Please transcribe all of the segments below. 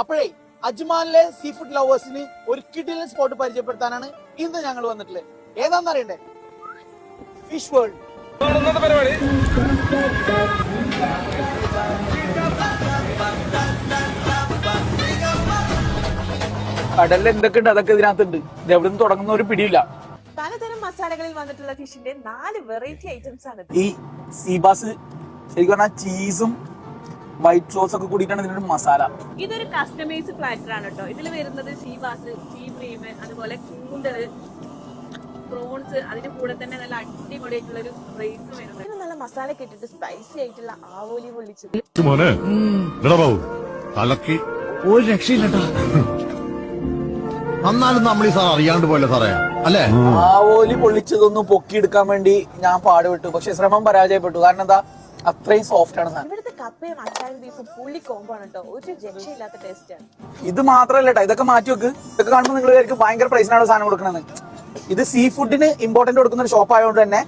അപ്പോഴേ അജ്മാനിലെ sea food ലവേഴ്സിന് ഒരു കിടിലൻ സ്പോട്ട് പരിചയപ്പെടുത്താനാണ് ഇന്ന് ഞങ്ങൾ വന്നിട്ടുള്ളത്. ഏതാണെന്ന് അറിയണ്ടേ? Fish world. പരിപാടി കടലിൽ എന്തൊക്കെയുണ്ട് അതൊക്കെ ഇതിനകത്തുണ്ട്. ഇത് എവിടെ നിന്ന് തുടങ്ങുന്ന ഒരു പിടിയില്ല. പലതരം മസാലകളിൽ വന്നിട്ടുള്ള ഫിഷിന്റെ 4 വെറൈറ്റി ഐറ്റംസ് ആണ്. ഈ സീബാസ് ശരിക്കും പറഞ്ഞാൽ ചീസും വൈറ്റ് സോസ് ഒക്കെ കൂടിയിട്ടാണ് ഇതിന്റെ മസാല. ഇതൊരു കസ്റ്റമൈസ് പ്ലാറ്റർ ആണ് കേട്ടോ. ഇതിൽ വരുന്നത് സീബാസ്, സീ ബ്രീം, അതുപോലെ കൂന്തല്, പ്രോൺസ്, അതിന്റെ കൂടെ തന്നെ നല്ല അടിപൊളിയായിട്ടുള്ള ഒരു റൈസ് വരുന്നത്. നല്ല മസാല ഇട്ടിട്ട് സ്പൈസി ആയിട്ടുള്ള ആവോലി പൊള്ളിച്ചത്. ഒരു രക്ഷയില്ലട്ടാ. എന്നാലും നമ്മൾ ഈ സാർ അറിയാണ്ട് പോലെ സാറേ അല്ലേ? ആവോലി പൊള്ളിച്ചതൊന്നും പൊക്കിയെടുക്കാൻ വേണ്ടി ഞാൻ പാടുപെട്ടു, പക്ഷെ ശ്രമം പരാജയപ്പെട്ടു. കാരണം എന്താ, അത്രയും സോഫ്റ്റ് ആണ് സാധനം. ഇവിടുത്തെ കപ്പയും മസാല ബീഫും പുള്ളി കോംബോ ആണ് കേട്ടോ. ഒരു രക്ഷയില്ലാത്ത ടേസ്റ്റ് ആണ്. ഇത് മാത്രല്ല കേട്ടോ, ഇതൊക്കെ മാറ്റി വെക്ക്. ഇതൊക്കെ കാണുമ്പോൾ നിങ്ങൾ വിചാരിക്കും ഭയങ്കര പ്രൈസിനാണ് സാധനം കൊടുക്കണമെന്ന്. ഇത് സീ ഫുഡിന് ഇമ്പോർട്ടന്റ് കൊടുക്കുന്ന ഒരു ഷോപ്പ് ആയതുകൊണ്ട് തന്നെ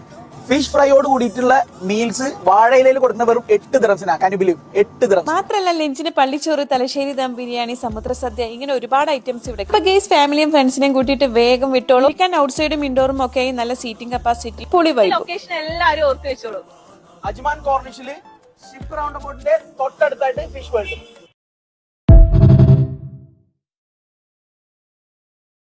ഫിഷ് ഫ്രൈയോട് കൂടിയിട്ടുള്ള മീൽസ് വാഴയിലയിൽ കൊടുക്കുന്ന വെറും 8 ദിറംസിനാ. Can you believe? 8 ദിറംസ്. മാത്രല്ല ലഞ്ചിന് പള്ളിച്ചോറ്, തലശ്ശേരി ദം ബിരിയാണി, സമുദ്ര സദ്യ, ഇങ്ങനെ ഒരുപാട് ഐറ്റംസ് ഇവിടെ. ഇപ്പൊ ഗേസ് ഫാമിലിയും ഫ്രണ്ട്സിനെയും കൂട്ടിയിട്ട് വേഗം വിട്ടോളൂ. ഔട്ട് സൈഡും ഇൻഡോറും ഒക്കെ നല്ല സീറ്റിംഗ് കപ്പാസിറ്റി, പൊളി വൈബ്. ലൊക്കേഷൻ എല്ലാവരും ഓർത്ത് വെച്ചോളൂ. അജ്മാൻ കോർണിഷില് ഷിപ്പ് റൗണ്ട് അബൌട്ടിന്റെ തൊട്ടടുത്തായിട്ട് ഫിഷ് വേൾഡ്.